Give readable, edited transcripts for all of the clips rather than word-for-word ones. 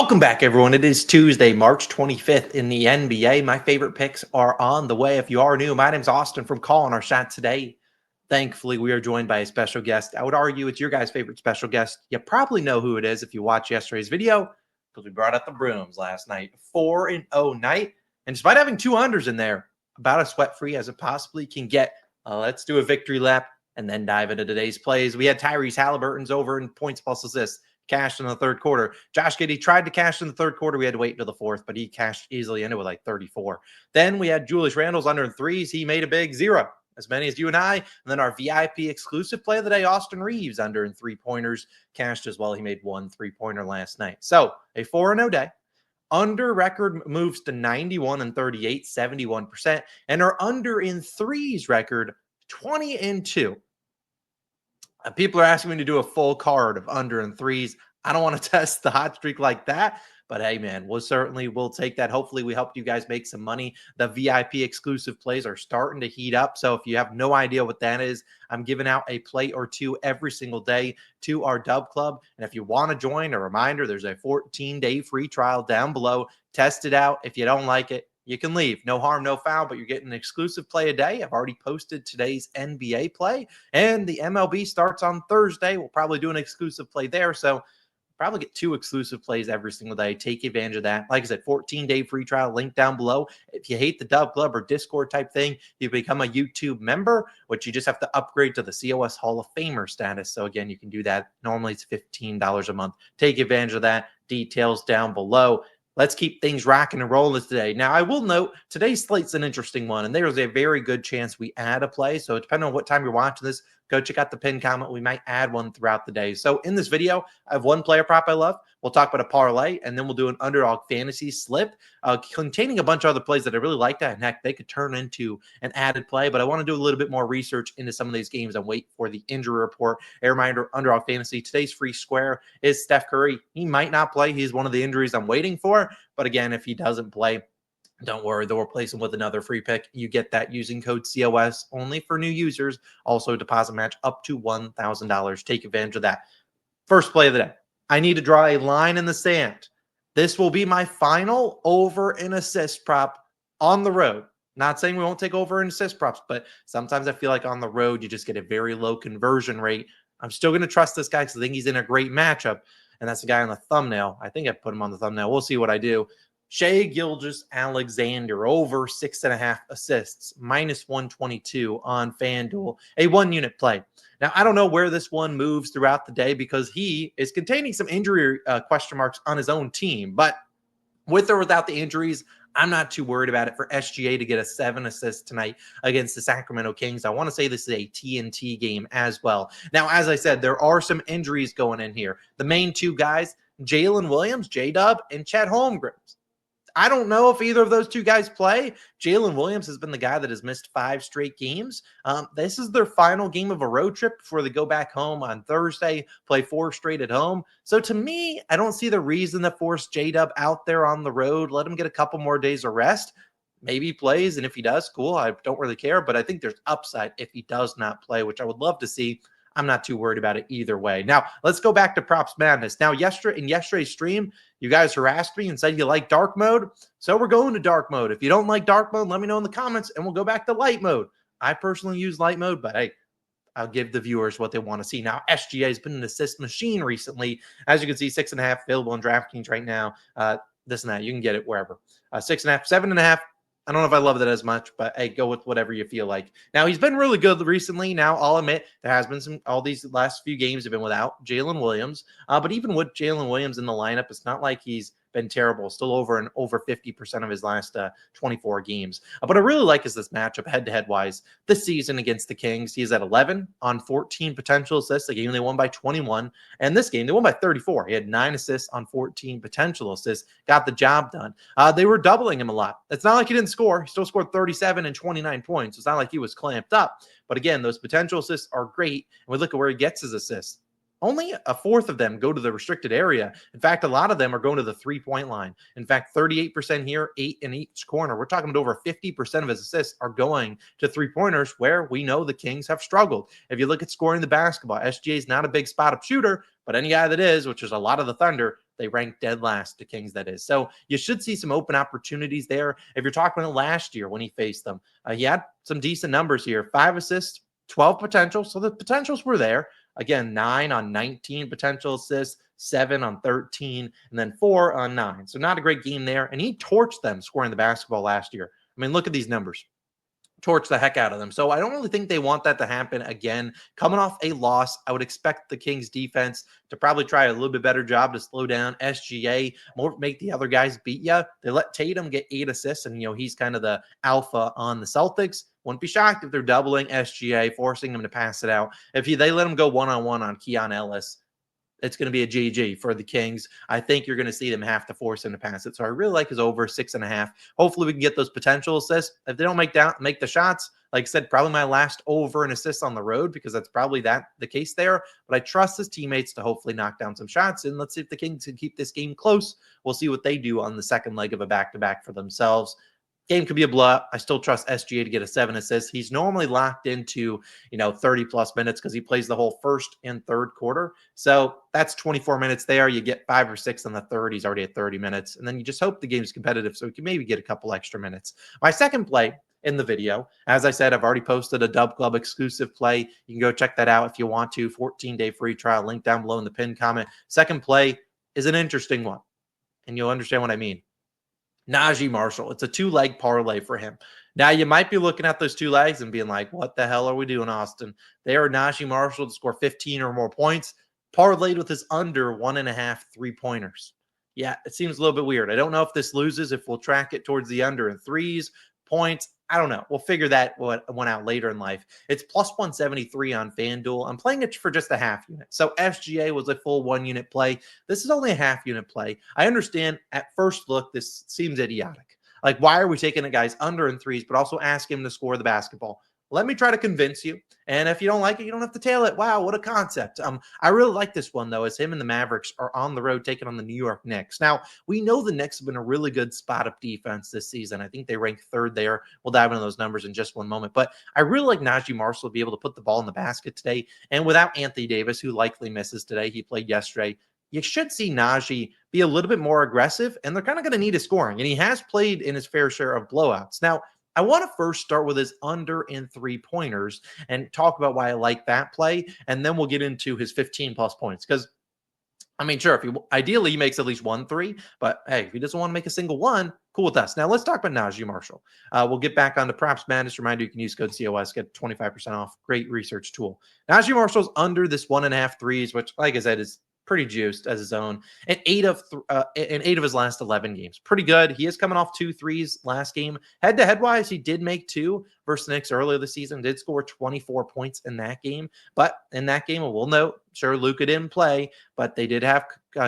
Welcome back, everyone. It is Tuesday, March 25th in the NBA. My favorite picks are on the way. If you are new, my name's Austin from Calling Our Shot today. Thankfully, we are joined by a special guest. I would argue it's your guys' favorite special guest. You probably know who it is if you watched yesterday's video because we brought out the brooms last night. 4-0 night. And despite having two unders in there, about as sweat-free as it possibly can get. Let's do a victory lap and then dive into today's plays. We had Tyrese Halliburton's over in points plus assists. Cashed in the third quarter. Josh Giddey tried to cash in the third quarter. We had to wait until the fourth, but he cashed easily into with like 34. Then we had Julius Randle's under in threes. He made a big 0, as many as you and I. And then our VIP exclusive play of the day, Austin Reeves, under in three-pointers, cashed as well. He made one three-pointer last night. So a 4-0 day. Under record moves to 91 and 38, 71%. And our under in threes record, 20-2. People are asking me to do a full card of under and threes. I don't want to test the hot streak like that, but hey, man, we'll take that. Hopefully we helped you guys make some money. The VIP exclusive plays are starting to heat up. So if you have no idea what that is, I'm giving out a play or two every single day to our DubClub. And if you want to join, a reminder, there's a 14-day free trial down below. Test it out. If you don't like it, you can leave. No harm, no foul, but you're getting an exclusive play a day. I've already posted today's NBA play, and the MLB starts on Thursday. We'll probably do an exclusive play there, so probably get 2 exclusive plays every single day. Take advantage of that. Like I said, 14-day free trial, link down below. If you hate the DubClub or Discord type thing, you become a YouTube member, which you just have to upgrade to the COS Hall of Famer status. So again, you can do that. Normally it's $15 a month. Take advantage of that. Details down below. Let's keep things rocking and rolling today. Now, I will note today's slate's an interesting one, and there's a very good chance we add a play. So depending on what time you're watching this, go check out the pinned comment. We might add one throughout the day. So in this video, I have one player prop I love. We'll talk about a parlay, and then we'll do an underdog fantasy slip containing a bunch of other plays that I really like that. And heck, they could turn into an added play, but I want to do a little bit more research into some of these games and wait for the injury report. A reminder, underdog fantasy, today's free square is Steph Curry. He might not play. He's one of the injuries I'm waiting for. But again, if he doesn't play, don't worry, they'll replace him with another free pick. You get that using code COS only for new users. Also, deposit match up to $1,000. Take advantage of that. First play of the day. I need to draw a line in the sand. This will be my final over and assist prop on the road. Not saying we won't take over and assist props, but sometimes I feel like on the road, you just get a very low conversion rate. I'm still going to trust this guy because I think he's in a great matchup. And that's the guy on the thumbnail. I think I put him on the thumbnail. We'll see what I do. Shai Gilgeous-Alexander over 6.5 assists, minus 122 on FanDuel, a 1-unit play. Now, I don't know where this one moves throughout the day because he is containing some injury question marks on his own team. But with or without the injuries, I'm not too worried about it for SGA to get a 7 assist tonight against the Sacramento Kings. I want to say this is a TNT game as well. Now, as I said, there are some injuries going in here. The main two guys, Jalen Williams, J-Dub, and Chet Holmgren. I don't know if either of those two guys play. Jalen Williams has been the guy that has missed 5 straight games. This is their final game of a road trip before they go back home on Thursday, play 4 straight at home. So to me, I don't see the reason to force J-Dub out there on the road. Let him get a couple more days of rest. Maybe he plays, and if he does, cool. I don't really care, but I think there's upside if he does not play, which I would love to see. I'm not too worried about it either way. Now, let's go back to Props Madness. Now, in yesterday's stream, you guys harassed me and said you like dark mode, so we're going to dark mode. If you don't like dark mode, let me know in the comments, and we'll go back to light mode. I personally use light mode, but hey, I'll give the viewers what they want to see. Now, SGA has been an assist machine recently. As you can see, 6.5 available on DraftKings right now. This and that, you can get it wherever. 6.5, 7.5. I don't know if I love that as much, but hey, go with whatever you feel like. Now, he's been really good recently. Now, I'll admit there has been all these last few games have been without Jalen Williams. But even with Jalen Williams in the lineup, it's not like he's been terrible. Still over 50% of his last 24 games. But I really like is this matchup head-to-head wise this season against the Kings. He's at 11 on 14 potential assists. The game they won by 21. And this game they won by 34. He had 9 assists on 14 potential assists. Got the job done. They were doubling him a lot. It's not like he didn't score. He still scored 37 and 29 points. It's not like he was clamped up. But again, those potential assists are great. And we look at where he gets his assists. only a fourth of them go to the restricted area. In fact, a lot of them are going to the 3-point line. In fact, 38% here, 8 in each corner. We're talking about over 50% of his assists are going to 3-pointers, where we know the Kings have struggled. If you look at scoring the basketball, SGA is not a big spot-up shooter, but any guy that is, which is a lot of the Thunder, they rank dead last, the Kings that is. So you should see some open opportunities there. If you're talking about last year when he faced them, he had some decent numbers here. 5 assists, 12 potential. So the potentials were there. Again, 9 on 19 potential assists, 7 on 13, and then 4 on 9. So not a great game there. And he torched them scoring the basketball last year. I mean, look at these numbers. Torch the heck out of them. So I don't really think they want that to happen again. Coming off a loss, I would expect the Kings defense to probably try a little bit better job to slow down SGA, more make the other guys beat you. They let Tatum get 8 assists, and he's kind of the alpha on the Celtics. Wouldn't be shocked if they're doubling SGA, forcing him to pass it out. If they let him go one-on-one on Keon Ellis, it's going to be a GG for the Kings. I think you're going to see them have to force him to pass it. So I really like his over 6.5. Hopefully we can get those potential assists. If they don't make the shots, like I said, probably my last over and assist on the road, because that's probably the case there. But I trust his teammates to hopefully knock down some shots. And let's see if the Kings can keep this game close. We'll see what they do on the second leg of a back-to-back for themselves. Game could be a blowout. I still trust SGA to get a 7 assists. He's normally locked into, 30 plus minutes because he plays the whole first and third quarter. So that's 24 minutes there. You get 5 or 6 in the third. He's already at 30 minutes. And then you just hope the game's competitive so he can maybe get a couple extra minutes. My second play in the video, as I said, I've already posted a DubClub exclusive play. You can go check that out if you want to. 14-day free trial. Link down below in the pinned comment. Second play is an interesting one, and you'll understand what I mean. Najee Marshall. It's a 2-leg parlay for him. Now, you might be looking at those 2 legs and being like, what the hell are we doing, Austin? They are Najee Marshall to score 15 or more points, parlayed with his under 1.5 3-pointers. Yeah, it seems a little bit weird. I don't know if this loses, if we'll track it towards the under in 3s, points. I don't know. We'll figure that one out later in life. It's plus 173 on FanDuel. I'm playing it for just a half unit. So SGA was a full 1-unit play. This is only a half unit play. I understand at first look, this seems idiotic. Like, why are we taking a guy's under in 3s, but also ask him to score the basketball? Let me try to convince you. And if you don't like it, you don't have to tail it. Wow, what a concept. I really like this one, though, as him and the Mavericks are on the road taking on the New York Knicks. Now, we know the Knicks have been a really good spot-up defense this season. I think they rank 3rd there. We'll dive into those numbers in just one moment. But I really like Najee Marshall to be able to put the ball in the basket today. And without Anthony Davis, who likely misses today, he played yesterday, you should see Najee be a little bit more aggressive, and they're kind of going to need his scoring. And he has played in his fair share of blowouts. Now, I want to first start with his under in 3-pointers and talk about why I like that play. And then we'll get into his 15 plus points. Because, I mean, sure, ideally he makes at least 1 3, but hey, if he doesn't want to make a single one, cool with us. Now let's talk about Najee Marshall. We'll get back on to PropsMadness. Reminder, you can use code COS, get 25% off. Great research tool. Najee Marshall's under this 1.5 3s, which, like I said, is pretty juiced as his own. And 8 of his last 11 games. Pretty good. He is coming off 2 3s last game. Head-to-head wise, he did make 2 versus the Knicks earlier this season. Did score 24 points in that game. But in that game, we'll note, sure, Luka didn't play, but they did have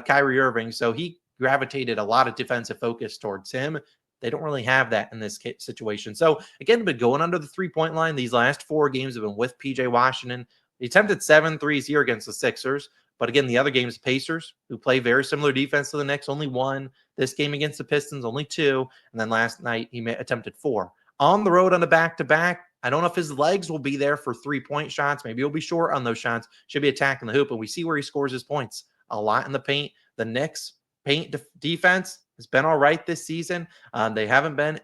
Kyrie Irving. So he gravitated a lot of defensive focus towards him. They don't really have that in this situation. So again, but going under the 3-point line, these last 4 games have been with PJ Washington. He attempted 7 threes here against the Sixers. But again, the other games, Pacers, who play very similar defense to the Knicks, only 1. This game against the Pistons, only 2. And then last night, he attempted 4. On the road on a back-to-back, I don't know if his legs will be there for 3-point shots. Maybe he'll be short on those shots. Should be attacking the hoop. And we see where he scores his points. A lot in the paint. The Knicks' paint defense has been all right this season. They haven't been.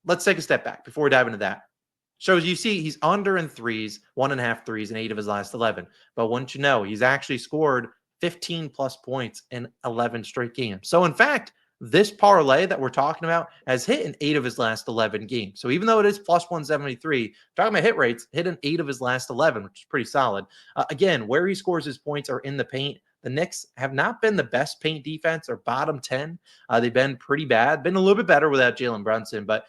Let's take a step back before we dive into that. So you see, he's under in 3s, 1.5 3s in 8 of his last 11. But wouldn't you know, he's actually scored 15 plus points in 11 straight games. So in fact, this parlay that we're talking about has hit in 8 of his last 11 games. So even though it is plus 173, talking about hit rates, hit in 8 of his last 11, which is pretty solid. Again, where he scores his points are in the paint. The Knicks have not been the best paint defense or bottom 10. They've been pretty bad, been a little bit better without Jalen Brunson. But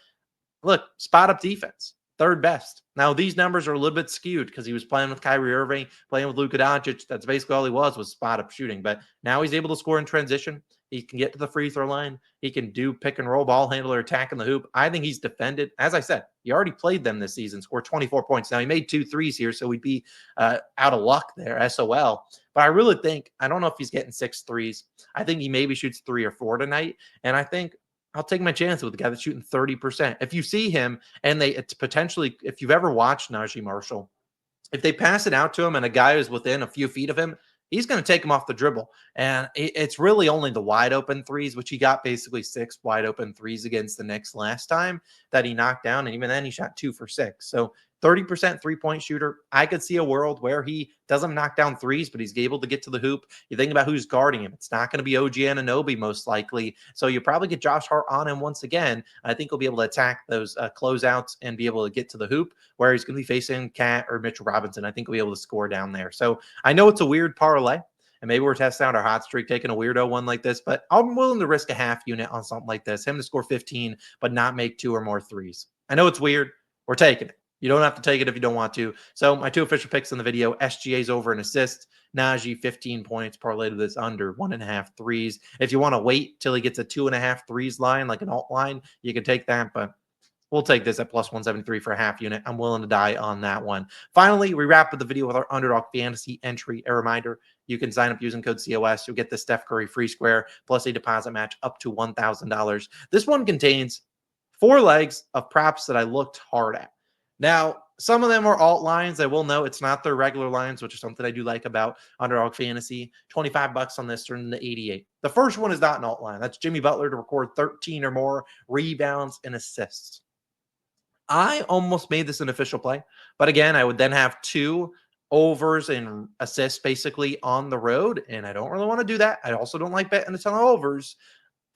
look, spot up defense. 3rd best. Now, these numbers are a little bit skewed because he was playing with Kyrie Irving, playing with Luka Doncic. That's basically all he was spot-up shooting. But now he's able to score in transition. He can get to the free throw line. He can do pick and roll ball handler, attack in the hoop. I think he's defended. As I said, he already played them this season, scored 24 points. Now, he made 2 threes here, so we'd be out of luck there, SOL. But I really think, I don't know if he's getting 6 threes. I think he maybe shoots 3 or 4 tonight. And I think I'll take my chances with the guy that's shooting 30%. If you see him and it's potentially, if you've ever watched Najee Marshall, if they pass it out to him and a guy is within a few feet of him, he's going to take him off the dribble. And it's really only the wide open threes, which he got basically 6 wide open threes against the Knicks last time that he knocked down. And even then he shot 2 for 6. So 30% 3-point shooter. I could see a world where he doesn't knock down threes, but he's able to get to the hoop. You think about who's guarding him. It's not going to be OG Anunoby most likely. So you probably get Josh Hart on him once again. I think he'll be able to attack those closeouts and be able to get to the hoop, where he's going to be facing Cat or Mitchell Robinson. I think he'll be able to score down there. So I know it's a weird parlay, and maybe we're testing out our hot streak, taking a weirdo one like this, but I'm willing to risk a half unit on something like this. Him to score 15, but not make 2 or more threes. I know it's weird. We're taking it. You don't have to take it if you don't want to. So my 2 official picks in the video: SGA's over an assist, Najee 15 points, parlay to this under 1.5 threes. If you want to wait till he gets a 2.5 threes line, like an alt line, you can take that, but we'll take this at plus 173 for a half unit. I'm willing to die on that one. Finally, we wrap up the video with our Underdog fantasy entry. A reminder, you can sign up using code COS. You'll get the Steph Curry free square plus a deposit match up to $1,000. This one contains 4 legs of props that I looked hard at. Now, some of them are alt lines. I will note it's not their regular lines, which is something I do like about Underdog Fantasy. $25 on this, turned into 88. The first one is not an alt line. That's Jimmy Butler to record 13 or more rebounds and assists. I almost made this an official play, but again, I would then have 2 overs and assists basically on the road, and I don't really want to do that. I also don't like betting a ton of overs.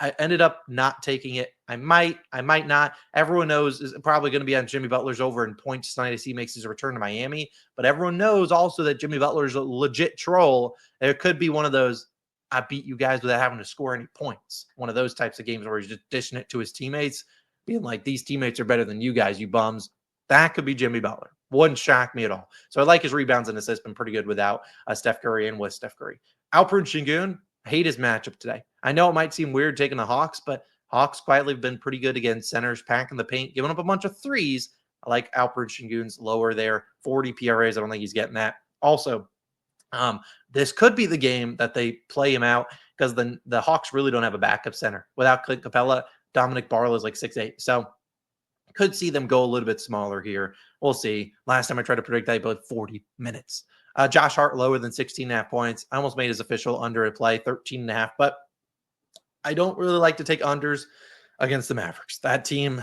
I ended up not taking it. I might not. Everyone knows is probably going to be on Jimmy Butler's over in points tonight as he makes his return to Miami. But everyone knows also that Jimmy Butler's a legit troll. It could be one of those, I beat you guys without having to score any points. One of those types of games where he's just dishing it to his teammates, being like, these teammates are better than you guys, you bums. That could be Jimmy Butler. Wouldn't shock me at all. So I like his rebounds and assists. Been pretty good without Steph Curry and with Steph Curry. Alperen Sengun, I hate his matchup today. I know it might seem weird taking the Hawks, but Hawks quietly have been pretty good against centers, packing the paint, giving up a bunch of threes. I like Alperen Sengun's lower there, 40 PRAs. I don't think he's getting that. Also, this could be the game that they play him out because the Hawks really don't have a backup center. Without Clint Capella, Dominic Barlow is like 6'8". So could see them go a little bit smaller here. We'll see. Last time I tried to predict that, about 40 minutes. Josh Hart lower than 16.5 points. I almost made his official under at play, 13.5, but I don't really like to take unders against the Mavericks. That team,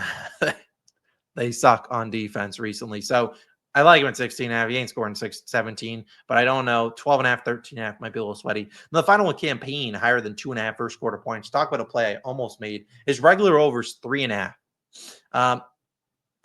they suck on defense recently. So I like him at 16.5. He ain't scoring 17, but I don't know. 12.5, 13.5 might be a little sweaty. And the final one, Campaign, higher than 2.5 first quarter points. Talk about a play I almost made. His regular over's 3.5.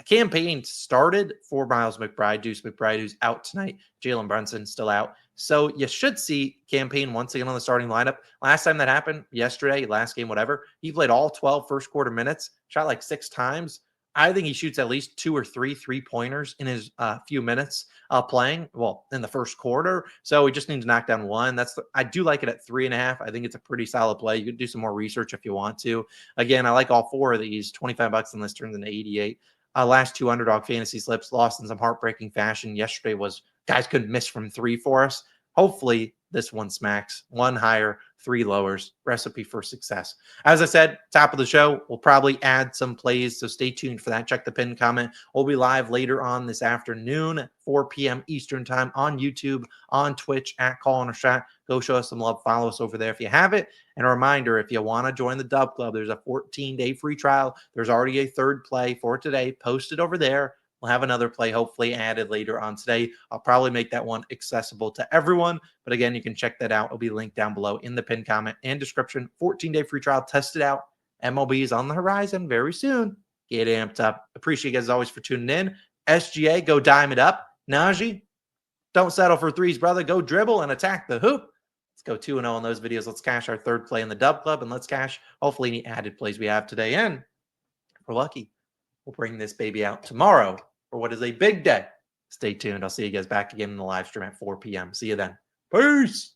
Campaign started for Miles McBride, Deuce McBride, who's out tonight. Jalen Brunson still out. So you should see Campaign once again on the starting lineup. Last time that happened, yesterday, last game, whatever, he played all 12 first quarter minutes, shot like 6 times. I think he shoots at least 2 or 3 3-pointers in his few minutes playing, well, in the first quarter. So we just need to knock down one. I do like it at 3.5. I think it's a pretty solid play. You could do some more research if you want to. Again, I like all 4 of these. $25 on this turns into 88. Last 2 Underdog fantasy slips lost in some heartbreaking fashion. Yesterday was guys couldn't miss from 3 for us. Hopefully this one smacks. 1 higher, 3 lowers. Recipe for success. As I said, top of the show, we'll probably add some plays, so stay tuned for that. Check the pinned comment. We'll be live later on this afternoon, 4 p.m. Eastern time on YouTube, on Twitch, at Call on a Shot. Go show us some love. Follow us over there if you have it. And a reminder, if you want to join the DubClub, there's a 14-day free trial. There's already a 3rd play for today posted over there. We'll have another play hopefully added later on today. I'll probably make that one accessible to everyone. But again, you can check that out. It'll be linked down below in the pinned comment and description. 14-day free trial. Test it out. MLB is on the horizon very soon. Get amped up. Appreciate you guys always for tuning in. SGA, go dime it up. Najee, don't settle for threes, brother. Go dribble and attack the hoop. Let's go 2-0 on those videos. Let's cash our 3rd play in the DubClub, and let's cash hopefully any added plays we have today. And if we're lucky, we'll bring this baby out tomorrow for what is a big day. Stay tuned. I'll see you guys back again in the live stream at 4 p.m. See you then. Peace.